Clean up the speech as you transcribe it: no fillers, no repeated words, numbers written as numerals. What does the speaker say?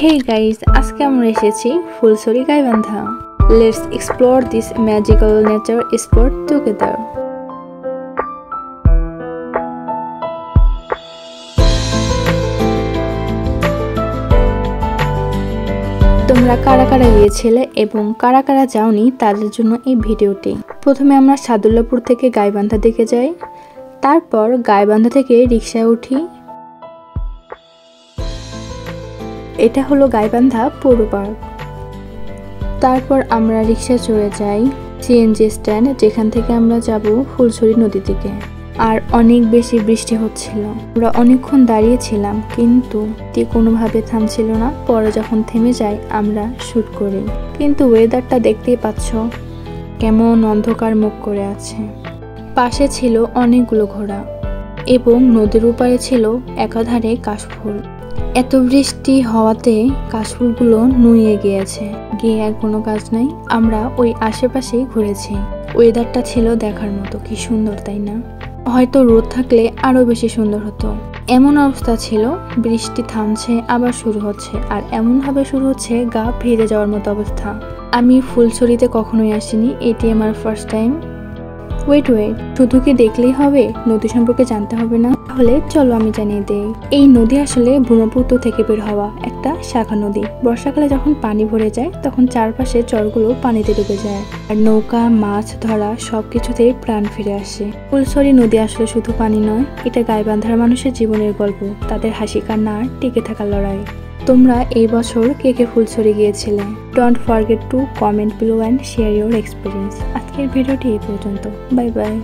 Hey guys, আজকে আমরা এসেছি Fulchhari Gaibandha. Let's explore this magical nature spot together. তোমরা কারা কারা গিয়েছিলে এবং কারা কারা যাওনি তাদের জন্য এই ভিডিওটি। প্রথমে আমরা সাদুল্লাপুর থেকে গাইবান্ধা দিকে যাই, তারপর গাইবান্ধা থেকে রিকশায় উঠি। এটা হলো গাইবান্ধা পৌর পার্ক। তারপর আমরা রিকশায় চড়ে যাই সিএনজি স্ট্যান্ড, যেখান থেকে আমরা যাব ফুলছড়ি নদী থেকে। আর অনেক বেশি বৃষ্টি হচ্ছিল, আমরা অনেকক্ষণ দাঁড়িয়েছিলাম কিন্তু কোনোভাবে থামছিল না। পরে যখন থেমে যায় আমরা শুট করি, কিন্তু ওয়েদারটা দেখতেই পাচ্ছ কেমন অন্ধকার মুখ করে আছে। পাশে ছিল অনেকগুলো ঘোড়া এবং নদীর উপারে ছিল একাধারে কাশফুল। এত বৃষ্টি হওয়াতে কাশফুলগুলো নুয়ে গিয়েছে, গিয়ে আর কোনো কাজ নাই। আমরা ওই আশেপাশেই ঘুরেছি। ওয়েদারটা ছিল দেখার মতো, কি সুন্দর তাই না? হয়তো রোদ থাকলে আরো বেশি সুন্দর হতো। এমন অবস্থা ছিল, বৃষ্টি থামছে আবার শুরু হচ্ছে, আর এমন ভাবে শুরু হচ্ছে গা ভিজে যাওয়ার মতো অবস্থা। আমি ফুলছড়িতে কখনোই আসিনি, এটি আমার ফার্স্ট টাইম। ওয়েট, শুধু কি দেখলেই হবে? নদী সম্পর্কে জানতে হবে না? তাহলে চলো আমি জানিয়ে দেই। এই নদী আসলে ব্রহ্মপুত্র থেকে বের হওয়া একটা শাখা নদী। বর্ষাকালে যখন পানি ভরে যায় তখন চারপাশে চরগুলো পানিতে ডুবে যায়, আর নৌকা, মাছ ধরা সবকিছুতেই প্রাণ ফিরে আসে। ফুলছড়ি নদী আসলে শুধু পানি নয়, এটা গাইবান্ধার মানুষের জীবনের গল্প, তাদের হাসি কান্না আর টিকে থাকার লড়াই। তোমরা এই বছর কে কে ফুলছড়ি গিয়েছিলে? Don't forget to comment below and share your experience. আজকের ভিডিওটি এই পর্যন্ত। Bye bye.